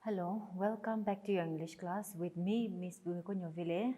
Hello, welcome back to your English class with me, Miss Bumiko Nyovile,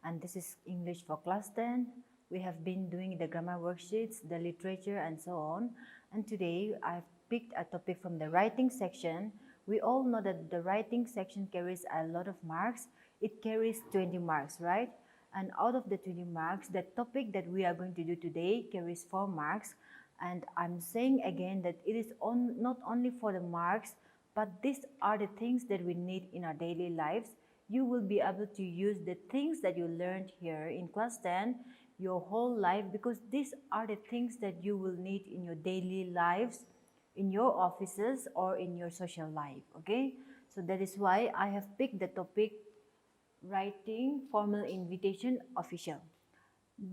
and this is English for class 10. We have been doing the grammar worksheets, the literature, and so on. And today I've picked a topic from the writing section. We all know that the writing section carries a lot of marks. It carries 20 marks, right? And out of the 20 marks, the topic that we are going to do today carries 4 marks. And I'm saying again that it is not only for the marks, but these are the things that we need in our daily lives. You will be able to use the things that you learned here in class 10 your whole life, because these are the things that you will need in your daily lives, in your offices or in your social life. Okay, so that is why I have picked the topic writing formal invitation official.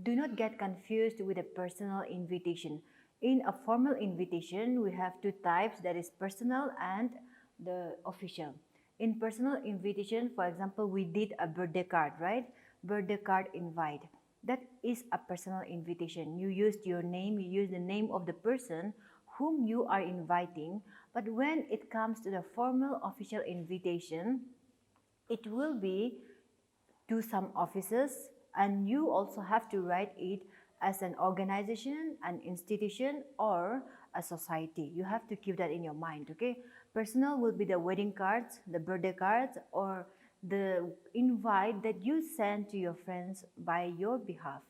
Do not get confused with a personal invitation. In a formal invitation, we have two types, that is personal and the official. In personal invitation, for example, we did a birthday card, right? Birthday card invite. That is a personal invitation. You used your name, you used the name of the person whom you are inviting. But when it comes to the formal official invitation, it will be to some offices, and you also have to write it as an organization, an institution, or a society. You have to keep that in your mind. Okay, personal will be the wedding cards, the birthday cards, or the invite that you send to your friends by your behalf.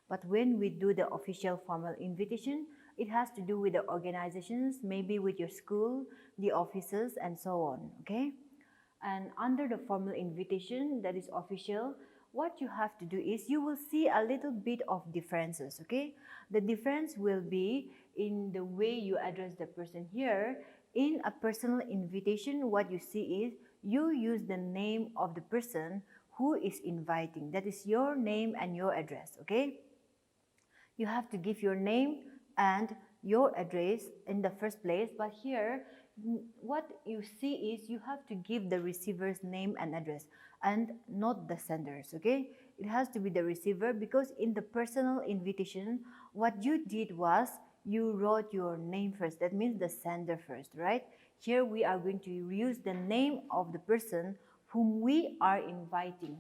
But when we do the official formal invitation, it has to do with the organizations, maybe with your school, the offices, and so on. Okay, and under the formal invitation that is official, what you have to do is you will see a little bit of differences. Okay, the difference will be in the way you address the person. Here in a personal invitation, what you see is you use the name of the person who is inviting. That is your name and your address. Okay, you have to give your name and your address in the first place. But here, what you see is you have to give the receiver's name and address and not the sender's. Okay, it has to be the receiver, because in the personal invitation, what you did was you wrote your name first. That means the sender first, right? Here we are going to use the name of the person whom we are inviting,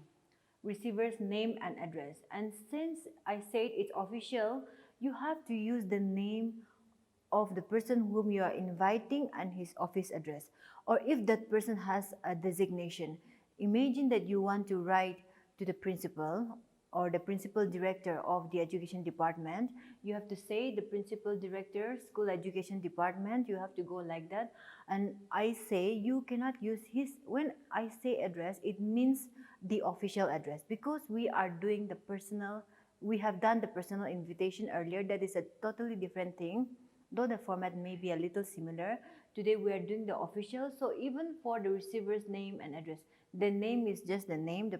receiver's name and address. And since I said it's official, you have to use the name of the person whom you are inviting and his office address. Or if that person has a designation, imagine that you want to write to the principal or the principal director of the education department. You have to say the principal director, school education department. You have to go like that. And I say you cannot use his. When I say address, it means the official address, because we are doing the personal. We have done the personal invitation earlier. That is a totally different thing, though the format may be a little similar. Today we are doing the official. So even for the receiver's name and address, the name is just the name,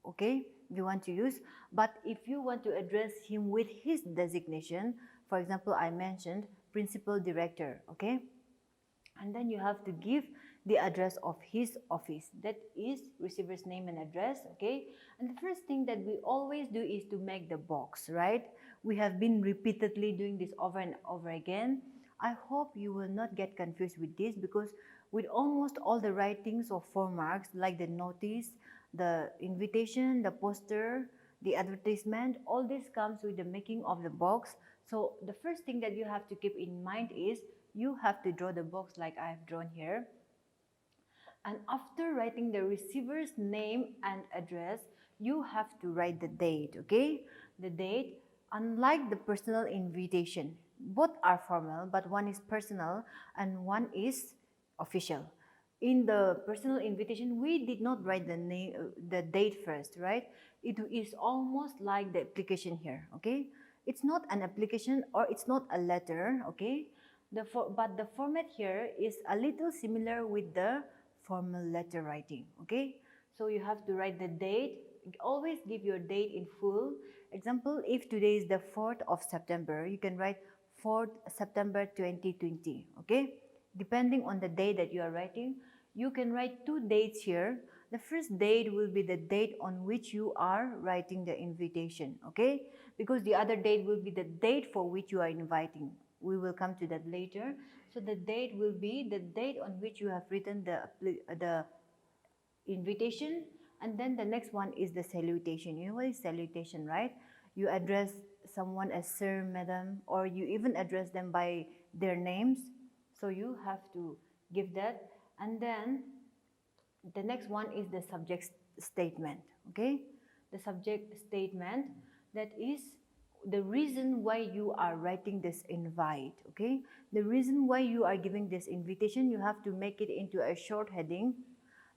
okay, you want to use. But if you want to address him with his designation, for example, I mentioned principal director. Okay, and then you have to give the address of his office, that is receiver's name and address. Okay, and the first thing that we always do is to make the box, right? We have been repeatedly doing this over and over again. I hope you will not get confused with this, because with almost all the writings of 4 marks, like the notice, the invitation, the poster, the advertisement, all this comes with the making of the box. So the first thing that you have to keep in mind is you have to draw the box like I have drawn here. And after writing the receiver's name and address, you have to write the date. Okay, the date. Unlike the personal invitation, both are formal, but one is personal and one is official. In the personal invitation, we did not write the name, the date first, right? It is almost like the application here. Okay, it's not an application or it's not a letter. Okay, but the format here is a little similar with the formal letter writing. Okay, so you have to write the date. Always give your date in full. Example, if today is the 4th of September, you can write 4th September 2020. Okay, depending on the day that you are writing, you can write 2 dates here. The first date will be the date on which you are writing the invitation. Okay, because the other date will be the date for which you are inviting. We will come to that later. So the date will be the date on which you have written the invitation, and then the next one is the salutation. You know what is salutation, right? You address someone as sir, madam, or you even address them by their names. So you have to give that. And then the next one is the subject statement. Okay, the subject statement, that is the reason why you are writing this invite. Okay, the reason why you are giving this invitation, you have to make it into a short heading.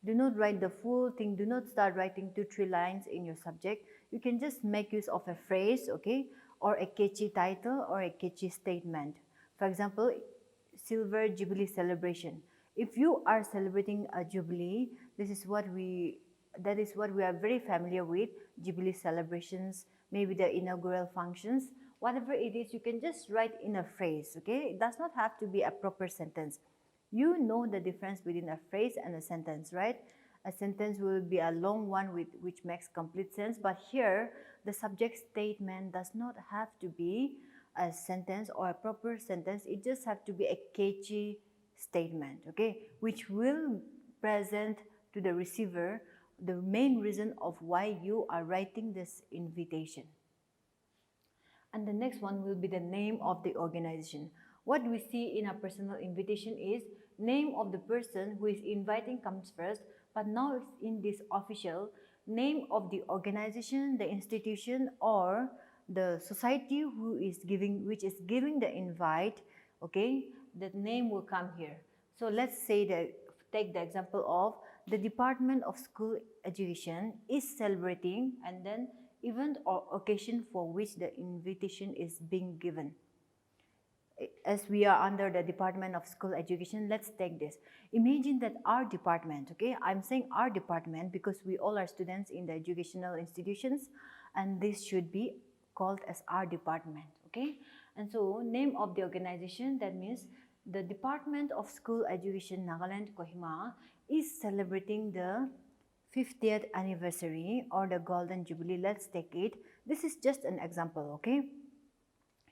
Do not write the full thing. Do not start writing 2-3 lines in your subject. You can just make use of a phrase, okay, or a catchy title or a catchy statement. For example, Silver Jubilee celebration. If you are celebrating a jubilee, that is what we are very familiar with. Jubilee celebrations, maybe the inaugural functions, whatever it is, you can just write in a phrase. Okay, it does not have to be a proper sentence. You know the difference between a phrase and a sentence, right? A sentence will be a long one which makes complete sense, but here the subject statement does not have to be a sentence or a proper sentence. It just have to be a catchy statement, okay, which will present to the receiver the main reason of why you are writing this invitation. And the next one will be the name of the organization. What we see in a personal invitation is name of the person who is inviting comes first, but now it's in this official, name of the organization, the institution, or the society which is giving the invite. Okay, that name will come here. So let's say take the example of the Department of School Education is celebrating, and then event or occasion for which the invitation is being given. As we are under the Department of School Education, let's take this. Imagine that our department, okay, I'm saying our department because we all are students in the educational institutions, and this should be called as our department, okay? And so name of the organization, that means the Department of School Education Nagaland Kohima is celebrating the 50th anniversary or the Golden Jubilee. Let's take it. This is just an example, okay?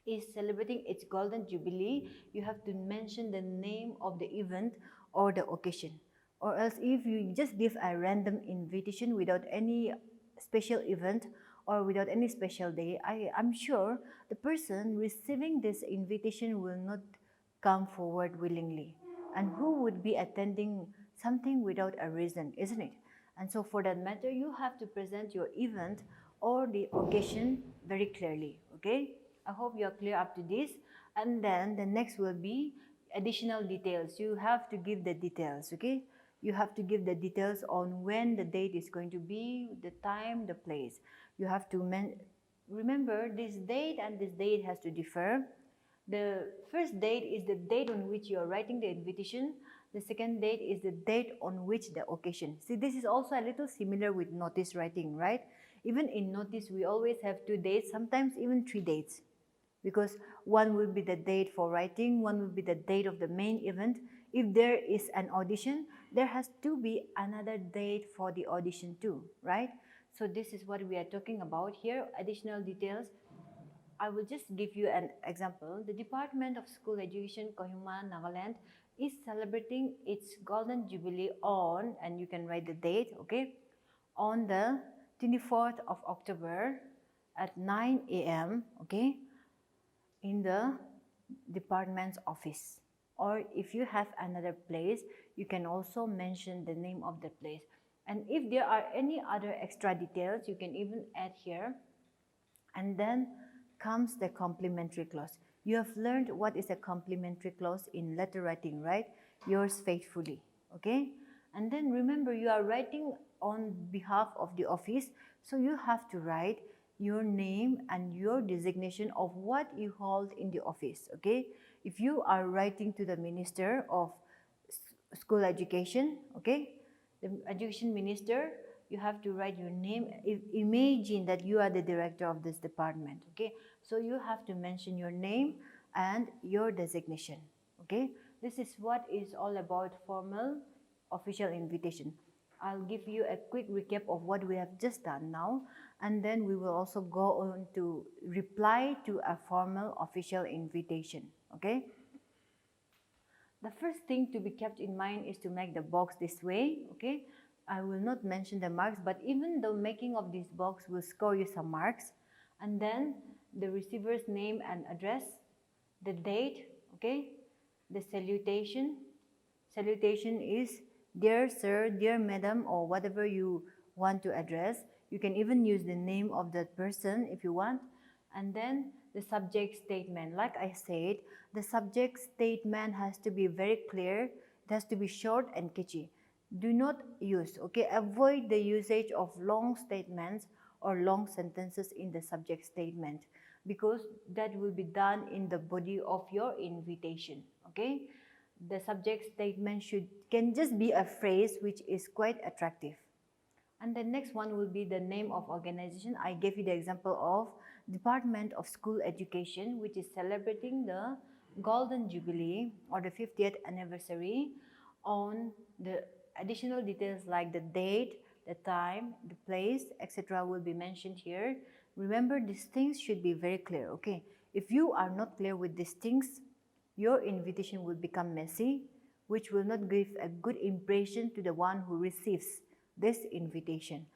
Is celebrating its Golden Jubilee. You have to mention the name of the event or the occasion. Or else if you just give a random invitation without any special event or without any special day, I'm sure the person receiving this invitation will not come forward willingly. And who would be attending something without a reason, isn't it? And so for that matter, you have to present your event or the occasion very clearly, okay? I hope you are clear up to this. And then the next will be additional details. You have to give the details, okay? You have to give the details on when the date is going to be, the time, the place. You have to remember this date and this date has to differ. The first date is the date on which you are writing the invitation. The second date is the date on which the occasion. See, this is also a little similar with notice writing, right? Even in notice, we always have 2 dates, sometimes even 3 dates. Because one will be the date for writing, one will be the date of the main event. If there is an audition, there has to be another date for the audition too, right? So this is what we are talking about here, additional details. I will just give you an example. The Department of School Education, Kohima, Nagaland is celebrating its Golden Jubilee on, and you can write the date, okay, on the 24th of October at 9 a.m., okay, in the department's office. Or if you have another place, you can also mention the name of the place. And if there are any other extra details, you can even add here. And then comes the complementary clause. You have learned what is a complementary clause in letter writing, right? Yours faithfully, okay? And then remember, you are writing on behalf of the office, so you have to write your name and your designation of what you hold in the office, okay? If you are writing to the Minister of School Education, okay, the Education Minister, you have to write your name. Imagine that you are the director of this department, okay? So you have to mention your name and your designation, okay? This is what is all about formal official invitation. I'll give you a quick recap of what we have just done now, and then we will also go on to reply to a formal official invitation, okay? The first thing to be kept in mind is to make the box this way, okay? I will not mention the marks, but even the making of this box will score you some marks. And then the receiver's name and address, the date, okay, the salutation. Salutation is dear sir, dear madam, or whatever you want to address. You can even use the name of that person if you want. And then the subject statement. Like I said, the subject statement has to be very clear. It has to be short and catchy. Do not use, okay, avoid the usage of long statements or long sentences in the subject statement, because that will be done in the body of your invitation, okay. The subject statement can just be a phrase which is quite attractive. And the next one will be the name of organization. I gave you the example of Department of School Education, which is celebrating the Golden Jubilee or the 50th anniversary. On the additional details like the date, the time, the place, etc. will be mentioned here. Remember, these things should be very clear, okay? If you are not clear with these things, your invitation will become messy, which will not give a good impression to the one who receives this invitation.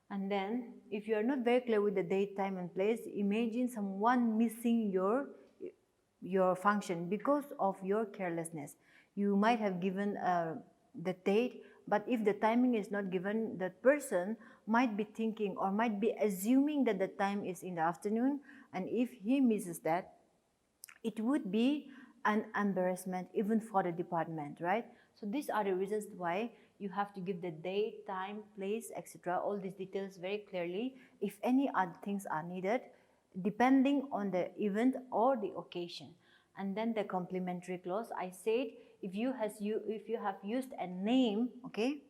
And then, if you are not very clear with the date, time and place, imagine someone missing your function because of your carelessness. You might have given the date, but if the timing is not given, that person might be thinking or might be assuming that the time is in the afternoon, and if he misses that, it would be an embarrassment even for the department, right? So these are the reasons why you have to give the date, time, place, etc. all these details very clearly. If any other things are needed, depending on the event or the occasion. And then the complementary clause, I said, if you have used a name, okay,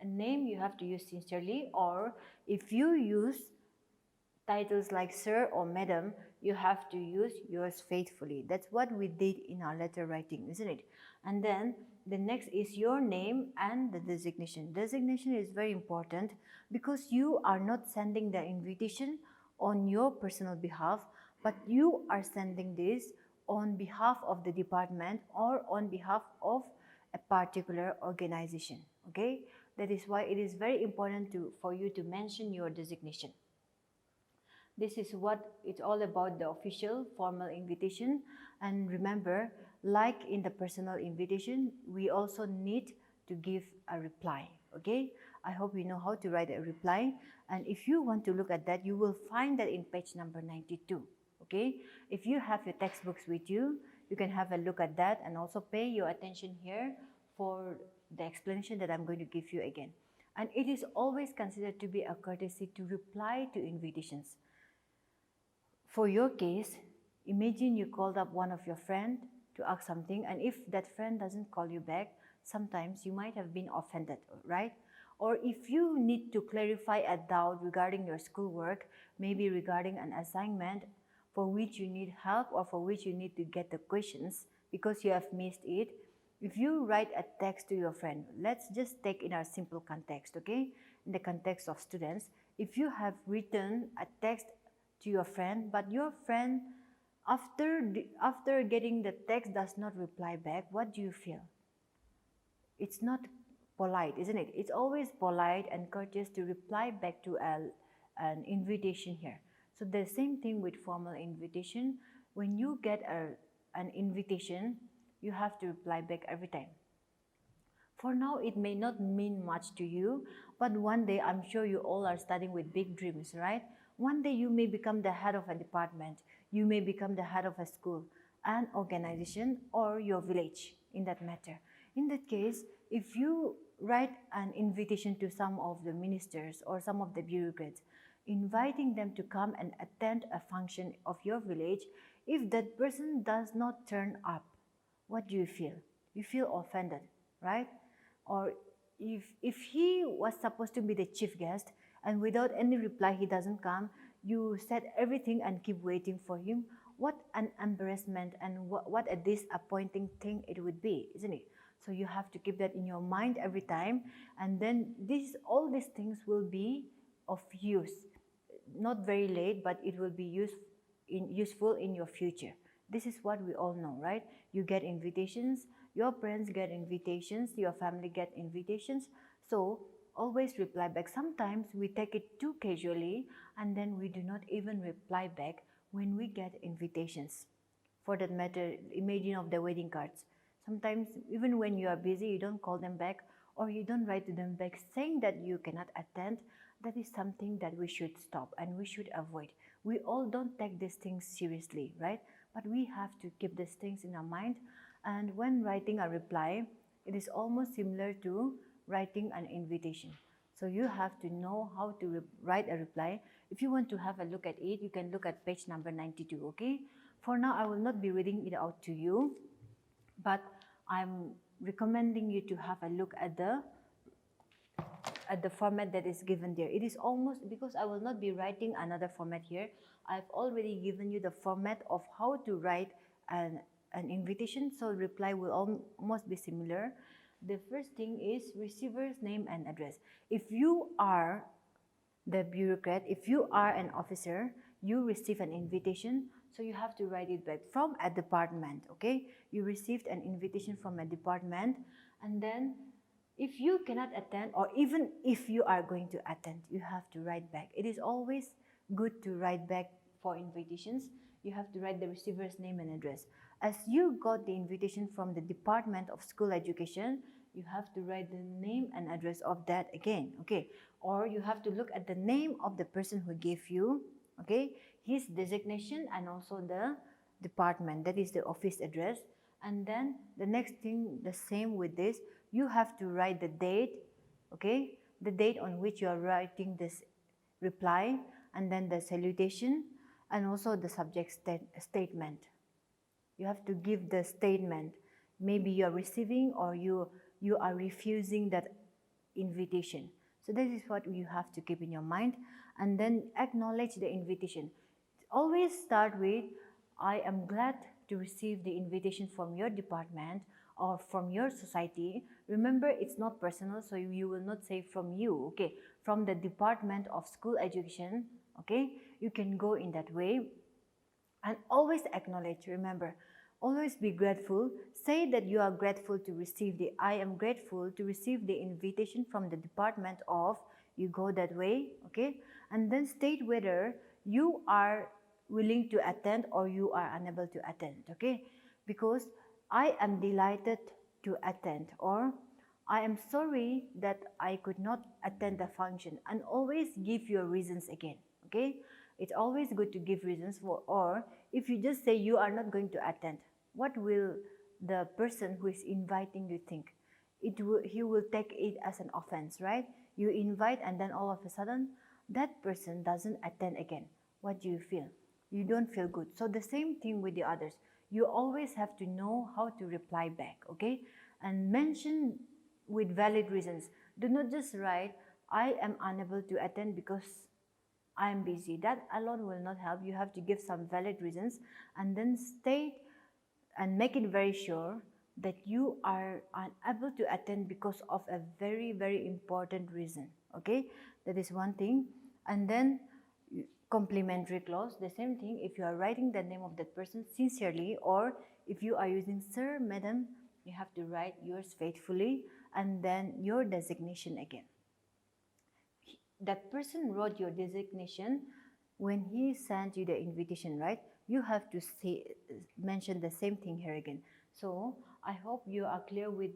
a name you have to use sincerely, or if you use titles like sir or madam, you have to use yours faithfully. That's what we did in our letter writing, isn't it? And then the next is your name and the designation. Designation is very important because you are not sending the invitation on your personal behalf, but you are sending this on behalf of the department or on behalf of a particular organization, okay? That is why it is very important for you to mention your designation. This is what it's all about, the official formal invitation. And remember, like in the personal invitation, we also need to give a reply, okay? I hope you know how to write a reply. And if you want to look at that, you will find that in page number 92, okay? If you have your textbooks with you, you can have a look at that and also pay your attention here for the explanation that I'm going to give you again. And it is always considered to be a courtesy to reply to invitations. For your case, imagine you called up one of your friends to ask something, and if that friend doesn't call you back, sometimes you might have been offended, right? Or if you need to clarify a doubt regarding your schoolwork, maybe regarding an assignment for which you need help or for which you need to get the questions because you have missed it, if you write a text to your friend, let's just take in our simple context, okay? In the context of students, if you have written a text to your friend, but your friend after getting the text does not reply back, what do you feel? It's not polite, isn't it? It's always polite and courteous to reply back to an invitation here. So the same thing with formal invitation. When you get an invitation, you have to reply back every time. For now, it may not mean much to you, but one day I'm sure you all are studying with big dreams, right? One day you may become the head of a department, you may become the head of a school, an organization, or your village in that matter. In that case, if you write an invitation to some of the ministers or some of the bureaucrats, inviting them to come and attend a function of your village, if that person does not turn up, what do you feel? You feel offended, right? Or if he was supposed to be the chief guest and without any reply he doesn't come, you said everything and keep waiting for him, what an embarrassment and what a disappointing thing it would be, isn't it? So you have to keep that in your mind every time, and then all these things will be of use. Not very late, but it will be useful in your future. This is what we all know, right? You get invitations, your parents get invitations, your family get invitations. So always reply back. Sometimes we take it too casually and then we do not even reply back when we get invitations. For that matter, imagine of the wedding cards. Sometimes even when you are busy, you don't call them back or you don't write to them back saying that you cannot attend. That is something that we should stop and we should avoid. We all don't take these things seriously, right? But we have to keep these things in our mind. And when writing a reply, it is almost similar to writing an invitation. So you have to know how to write a reply. If you want to have a look at it, you can look at page number 92, okay? For now, I will not be reading it out to you, but I'm recommending you to have a look at the format that is given there. It is almost, because I will not be writing another format here, I've already given you the format of how to write an invitation, so reply will almost be similar. The first thing is receiver's name and address. If you are the bureaucrat, if you are an officer, you receive an invitation, so you have to write it back from a department, okay? You received an invitation from a department, and then if you cannot attend, or even if you are going to attend, you have to write back. It is always good to write back for invitations. You have to write the receiver's name and address. As you got the invitation from the Department of School Education, you have to write the name and address of that again, okay? Or you have to look at the name of the person who gave you, okay, his designation and also the department, that is the office address. And then the next thing, the same with this, you have to write the date, okay, the date on which you are writing this reply, and then the salutation, and also the subject statement. You have to give the statement. Maybe you are receiving or you are refusing that invitation. So this is what you have to keep in your mind. And then acknowledge the invitation. Always start with, I am glad to receive the invitation from your department or from your society. Remember, it's not personal, so you will not say from you, okay? From the Department of School Education, okay? You can go in that way. And always acknowledge, remember, always be grateful. Say that you are grateful to receive I am grateful to receive the invitation from the department of, you go that way, okay? And then state whether you are willing to attend or you are unable to attend, okay? Because I am delighted to attend, or I am sorry that I could not attend the function, and always give your reasons again, okay? It's always good to give reasons for, or if you just say you are not going to attend, what will the person who is inviting you think? He will take it as an offense, right? You invite and then all of a sudden that person doesn't attend again. What do you feel? You don't feel good. So the same thing with the others. You always have to know how to reply back, okay? And mention with valid reasons. Do not just write, I am unable to attend because I am busy. That alone will not help. You have to give some valid reasons and then state and make it very sure that you are unable to attend because of a very, very important reason, okay? That is one thing. And then complimentary clause, the same thing. If you are writing the name of that person sincerely, or if you are using sir, madam, you have to write yours faithfully and then your designation again. That person wrote your designation when he sent you the invitation, right? You have to mention the same thing here again. So I hope you are clear with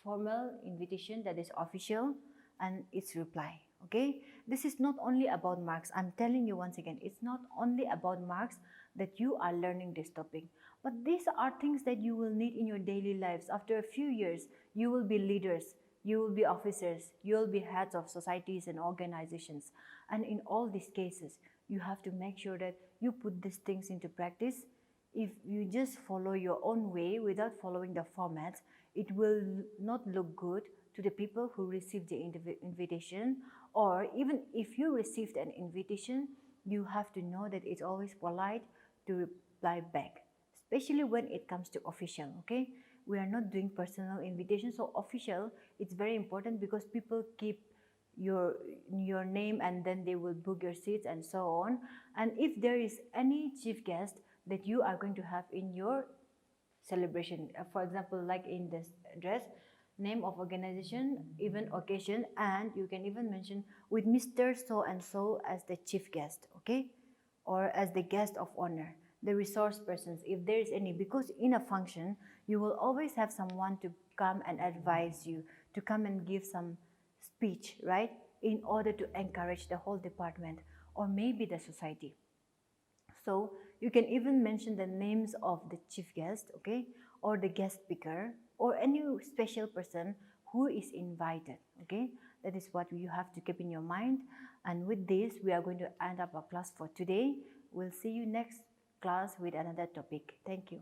formal invitation, that is official, and its reply, okay? This is not only about marks. I'm telling you once again, it's not only about marks that you are learning this topic, but these are things that you will need in your daily lives. After a few years, you will be leaders, you will be officers, you will be heads of societies and organizations. And in all these cases, you have to make sure that you put these things into practice. If you just follow your own way without following the formats, it will not look good to the people who received the invitation. Or even if you received an invitation, you have to know that it's always polite to reply back, especially when it comes to official, okay? We are not doing personal invitations, so official, it's very important because people keep your name and then they will book your seats and so on. And if there is any chief guest that you are going to have in your celebration, for example, like in this dress, name of organization, even occasion, and you can even mention with Mr. So and so as the chief guest, okay, or as the guest of honor, the resource persons, if there is any, because in a function you will always have someone to come and advise you, to come and give some speech, right, in order to encourage the whole department or maybe the society. So you can even mention the names of the chief guest, okay, or the guest speaker, or any special person who is invited, okay. That is what you have to keep in your mind. And with this, we are going to end up our class for today. We'll see you next class with another topic. Thank you.